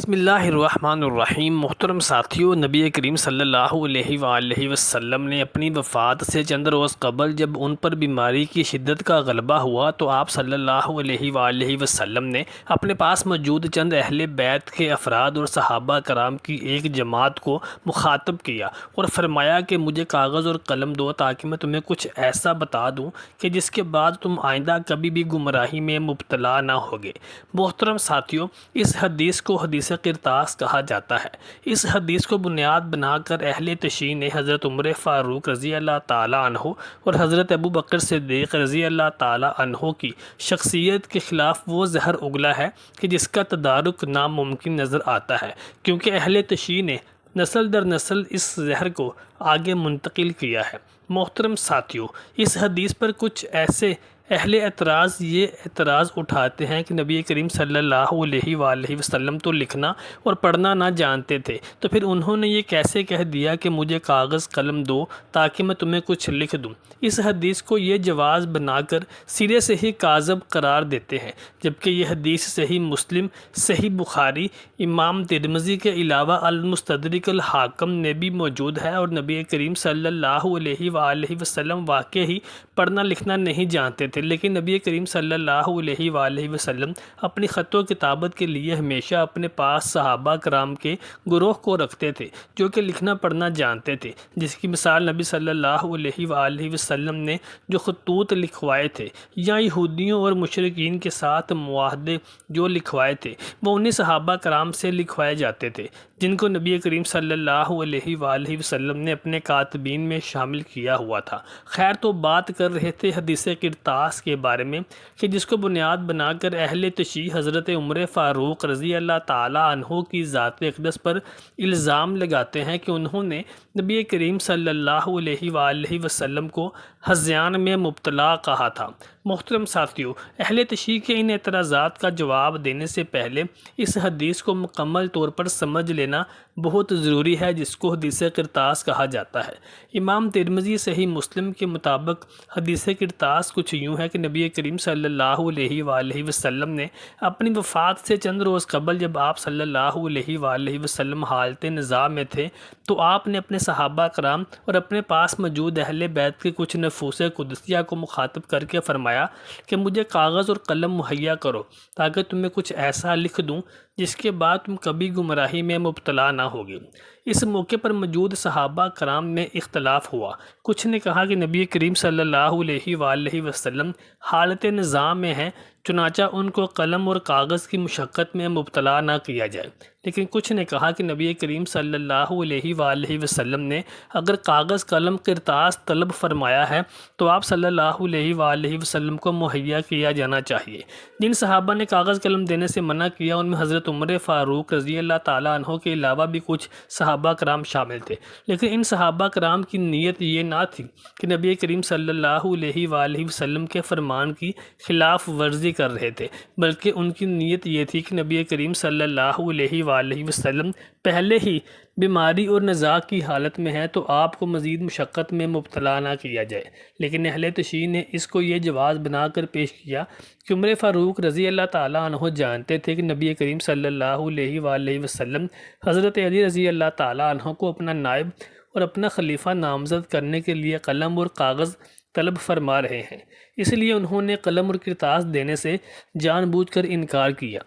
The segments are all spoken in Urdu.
بسم اللہ الرحمن الرحیم۔ محترم ساتھیو، نبی کریم صلی اللہ علیہ وآلہ وسلم نے اپنی وفات سے چند روز قبل جب ان پر بیماری کی شدت کا غلبہ ہوا تو آپ صلی اللہ علیہ وآلہ وسلم نے اپنے پاس موجود چند اہل بیت کے افراد اور صحابہ کرام کی ایک جماعت کو مخاطب کیا اور فرمایا کہ مجھے کاغذ اور قلم دو تاکہ میں تمہیں کچھ ایسا بتا دوں کہ جس کے بعد تم آئندہ کبھی بھی گمراہی میں مبتلا نہ ہوگے۔ محترم ساتھیو، اس حدیث کو حدیث قرطاس کہا جاتا ہے۔ اس حدیث کو بنیاد بنا کر اہل تشیع نے حضرت عمر فاروق رضی اللہ تعالیٰ عنہ اور حضرت ابو بکر صدیق رضی اللہ تعالیٰ عنہ کی شخصیت کے خلاف وہ زہر اگلا ہے کہ جس کا تدارک ناممکن نظر آتا ہے، کیونکہ اہل تشیع نے نسل در نسل اس زہر کو آگے منتقل کیا ہے۔ محترم ساتھیو، اس حدیث پر کچھ ایسے اہل اعتراض یہ اعتراض اٹھاتے ہیں کہ نبی کریم صلی اللہ علیہ وآلہ وسلم تو لکھنا اور پڑھنا نہ جانتے تھے، تو پھر انہوں نے یہ کیسے کہہ دیا کہ مجھے کاغذ قلم دو تاکہ میں تمہیں کچھ لکھ دوں؟ اس حدیث کو یہ جواز بنا کر سرے سے ہی کاذب قرار دیتے ہیں، جبکہ یہ حدیث صحیح مسلم، صحیح بخاری، امام ترمذی کے علاوہ المستدرک الحاکم میں بھی موجود ہے، اور نبی کریم صلی اللہ علیہ وآلہ وسلم واقعی پڑھنا لکھنا نہیں جانتے تھے، لیکن نبی کریم صلی اللہ علیہ وآلہ وسلم اپنی خط و کتابت کے لیے ہمیشہ اپنے پاس صحابہ کرام کے گروہ کو رکھتے تھے جو کہ لکھنا پڑھنا جانتے تھے، جس کی مثال نبی صلی اللہ علیہ وآلہ وسلم نے جو خطوط لکھوائے تھے یا یہودیوں اور مشرکین کے ساتھ معاہدے جو لکھوائے تھے وہ انہی صحابہ کرام سے لکھوائے جاتے تھے جن کو نبی کریم صلی اللہ علیہ وآلہ وسلم نے اپنے کاتبین میں شامل کیا ہوا تھا۔ خیر، تو بات کر رہے تھے حدیث قرطاس کے بارے میں کہ جس کو بنیاد بنا کر اہل تشیع حضرت عمر فاروق رضی اللہ تعالیٰ عنہ کی ذات اقدس پر الزام لگاتے ہیں کہ انہوں نے نبی کریم صلی اللہ علیہ وآلہ وسلم کو ہذیان میں مبتلا کہا تھا۔ محترم ساتھیو، اہل تشیع کے ان اعتراضات کا جواب دینے سے پہلے اس حدیث کو مکمل طور پر سمجھ لینا بہت ضروری ہے، جس کو حدیث قرطاس کہا جاتا ہے۔ امام ترمذی صحیح مسلم کے مطابق حدیث قرطاس کچھ یوں ہے کہ نبی کریم صلی اللہ علیہ وآلہ وسلم نے اپنی وفات سے چند روز قبل جب آپ صلی اللہ علیہ وآلہ وسلم حالت نزاع میں تھے تو آپ نے اپنے صحابہ کرام اور اپنے پاس موجود اہل بیت کے کچھ نفوس قدسیہ کو مخاطب کر کے فرمایا کہ مجھے کاغذ اور قلم مہیا کرو تاکہ تمہیں کچھ ایسا لکھ دوں جس کے بعد تم کبھی گمراہی میں مبتلا نہ ہوگی۔ اس موقع پر موجود صحابہ کرام میں اختلاف ہوا۔ کچھ نے کہا کہ نبی کریم صلی اللہ علیہ وآلہ وسلم حالت نزاع میں ہیں، چنانچہ ان کو قلم اور کاغذ کی مشقت میں مبتلا نہ کیا جائے، لیکن کچھ نے کہا کہ نبی کریم صلی اللہ علیہ وآلہ وسلم نے اگر کاغذ قلم قرطاس طلب فرمایا ہے تو آپ صلی اللہ علیہ وآلہ وسلم کو مہیا کیا جانا چاہیے۔ جن صحابہ نے کاغذ قلم دینے سے منع کیا ان میں حضرت عمر فاروق رضی اللہ تعالیٰ عنہ کے علاوہ بھی کچھ صحابہ کرام شامل تھے، لیکن ان صحابہ کرام کی نیت یہ نہ تھی کہ نبی کریم صلی اللہ علیہ وآلہ وسلم کے فرمان کی خلاف ورزی کر رہے تھے، بلکہ ان کی نیت یہ تھی کہ نبی کریم صلی اللہ علیہ وآلہ وسلم پہلے ہی بیماری اور نزاع کی حالت میں ہے تو آپ کو مزید مشقت میں مبتلا نہ کیا جائے۔ لیکن اہل تشیع نے اس کو یہ جواز بنا کر پیش کیا کہ عمر فاروق رضی اللہ تعالیٰ عنہ جانتے تھے کہ نبی کریم صلی اللہ علیہ وآلہ وسلم حضرت علی رضی اللہ تعالیٰ عنہ کو اپنا نائب اور اپنا خلیفہ نامزد کرنے کے لیے قلم اور کاغذ طلب فرما رہے ہیں، اس لیے انہوں نے قلم اور قرطاس دینے سے جان بوجھ کر انکار کیا۔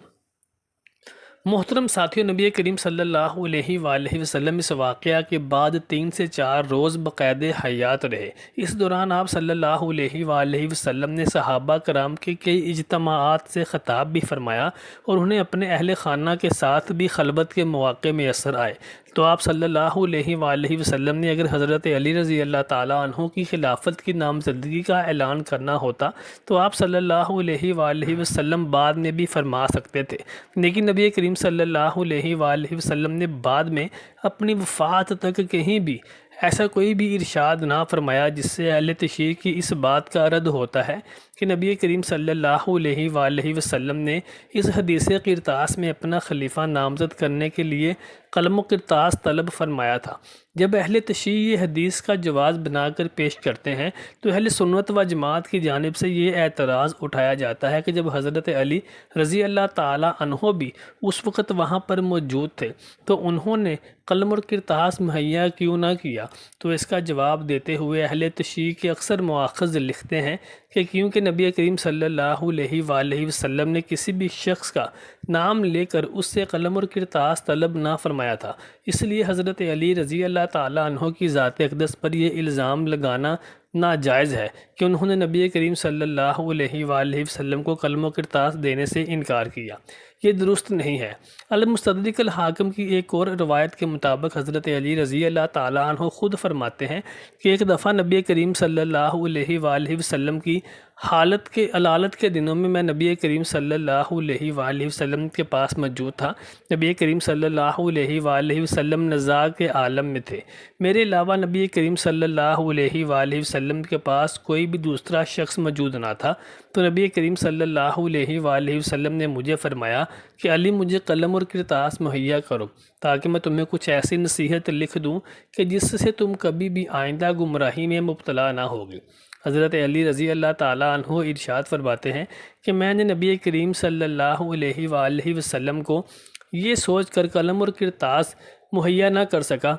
محترم ساتھیو، نبی کریم صلی اللہ علیہ وآلہ وسلم اس واقعہ کے بعد 3 سے 4 روز بقید حیات رہے۔ اس دوران آپ صلی اللہ علیہ وآلہ وسلم نے صحابہ کرام کے کئی اجتماعات سے خطاب بھی فرمایا اور انہیں اپنے اہل خانہ کے ساتھ بھی خلوت کے مواقع میسر آئے، تو آپ صلی اللہ علیہ وآلہ وسلم نے اگر حضرت علی رضی اللہ تعالیٰ عنہ کی خلافت کی نامزدگی کا اعلان کرنا ہوتا تو آپ صلی اللہ علیہ وآلہ وسلم بعد میں بھی فرما سکتے تھے، لیکن نبی کریم صلی اللہ علیہ وآلہ وسلم نے بعد میں اپنی وفات تک کہیں بھی ایسا کوئی بھی ارشاد نہ فرمایا، جس سے اہل تشیع کی اس بات کا رد ہوتا ہے کہ نبی کریم صلی اللہ علیہ وآلہ وسلم نے اس حدیث قرطاس میں اپنا خلیفہ نامزد کرنے کے لیے قلم و قرطاس طلب فرمایا تھا۔ جب اہل تشیع یہ حدیث کا جواز بنا کر پیش کرتے ہیں تو اہل سنت و جماعت کی جانب سے یہ اعتراض اٹھایا جاتا ہے کہ جب حضرت علی رضی اللہ تعالی عنہ بھی اس وقت وہاں پر موجود تھے تو انہوں نے قلم اور کرتاس مہیا کیوں نہ کیا؟ تو اس کا جواب دیتے ہوئے اہل تشیع کے اکثر مؤخذ لکھتے ہیں کہ کیونکہ نبی کریم صلی اللہ علیہ وآلہ وسلم نے کسی بھی شخص کا نام لے کر اس سے قلم اور کرتاس طلب نہ فرمایا تھا، اس لیے حضرت علی رضی اللہ تعالیٰ عنہ کی ذات اقدس پر یہ الزام لگانا ناجائز ہے کہ انہوں نے نبی کریم صلی اللہ علیہ وآلہ وسلم کو قلم و کرتاس دینے سے انکار کیا، یہ درست نہیں ہے۔ المستدرک الحاکم کی ایک اور روایت کے مطابق حضرت علی رضی اللہ تعالیٰ عنہ خود فرماتے ہیں کہ ایک دفعہ نبی کریم صلی اللہ علیہ وآلہ وسلم کی علالت کے دنوں میں نبی کریم صلی اللہ علیہ وآلہ وسلم کے پاس موجود تھا۔ نبی کریم صلی اللہ علیہ وآلہ وسلم نزاع کے عالم میں تھے، میرے علاوہ نبی کریم صلی اللہ علیہ وآلہ وسلم کے پاس کوئی بھی دوسرا شخص موجود نہ تھا، تو نبی کریم صلی اللہ علیہ وآلہ وسلم نے مجھے فرمایا کہ علی مجھے قلم اور کرتاس مہیا کرو تاکہ میں تمہیں کچھ ایسی نصیحت لکھ دوں کہ جس سے تم کبھی بھی آئندہ گمراہی میں مبتلا نہ ہوگی۔ حضرت علی رضی اللہ تعالیٰ عنہ ارشاد فرماتے ہیں کہ میں نے نبی کریم صلی اللہ علیہ وآلہ وسلم کو یہ سوچ کر قلم اور کرتاس مہیا نہ کر سکا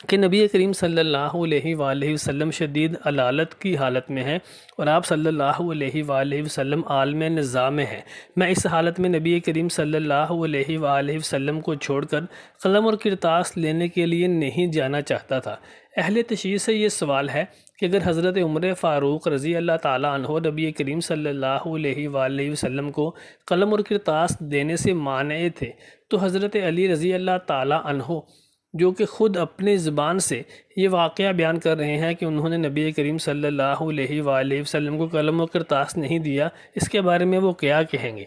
کہ نبی کریم صلی اللہ علیہ وآلہ وسلم شدید علالت کی حالت میں ہیں اور آپ صلی اللہ علیہ وآلہ وسلم عالم نزاع میں ہیں، میں اس حالت میں نبی کریم صلی اللہ علیہ وآلہ وسلم کو چھوڑ کر قلم اور کرتاس لینے کے لیے نہیں جانا چاہتا تھا۔ اہل تشیع سے یہ سوال ہے کہ اگر حضرت عمر فاروق رضی اللہ تعالیٰ عنہ نبی کریم صلی اللہ علیہ وآلہ وسلم کو قلم اور کرتاس دینے سے مانع تھے تو حضرت علی رضی اللہ تعالیٰ عنہ جو کہ خود اپنی زبان سے یہ واقعہ بیان کر رہے ہیں کہ انہوں نے نبی کریم صلی اللہ علیہ وآلہ وسلم کو قلم و کرتاس نہیں دیا، اس کے بارے میں وہ کیا کہیں گے؟